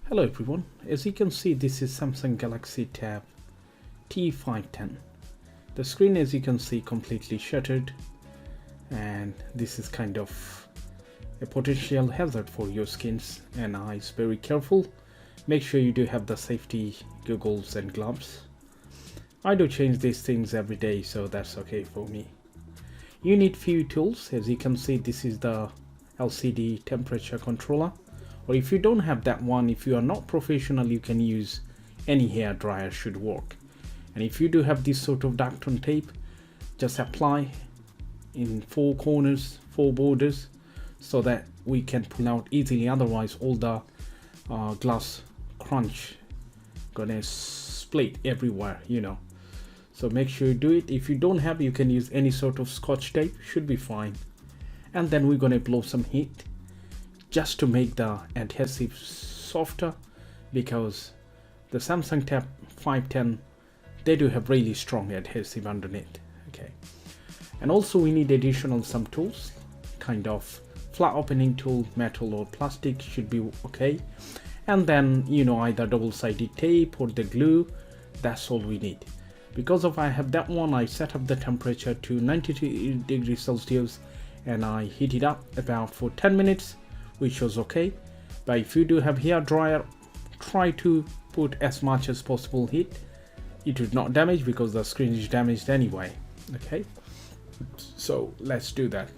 Hello everyone, as you can see this is Samsung Galaxy Tab T510. The screen, as you can see, completely shuttered, and this is kind of a potential hazard for your skins and eyes. Very careful, make sure you do have the safety goggles and gloves. I do change these things every day, so that's okay for me. You need few tools. As you can see, this is the LCD temperature controller, or if you don't have that one, if you are not professional, you can use any hair dryer, should work. And if you do have this sort of ductone tape, just apply in 4 corners, 4 borders, so that we can pull out easily. Otherwise all the glass crunch gonna split everywhere, you know. So make sure you do it. If you don't have, you can use any sort of scotch tape, should be fine. And then we're gonna blow some heat just to make the adhesive softer, because the Samsung Tab 510, they do have really strong adhesive underneath. Okay, and also we need additional some tools, kind of flat opening tool, metal or plastic should be okay. And then, you know, either double-sided tape or the glue. That's all we need. Because of I have that one, I set up the temperature to 92 degrees Celsius and I heat it up about for 10 minutes, which was okay. But if you do have hair dryer, try to put as much as possible heat. It would not damage because the screen is damaged anyway. Okay, so let's do that.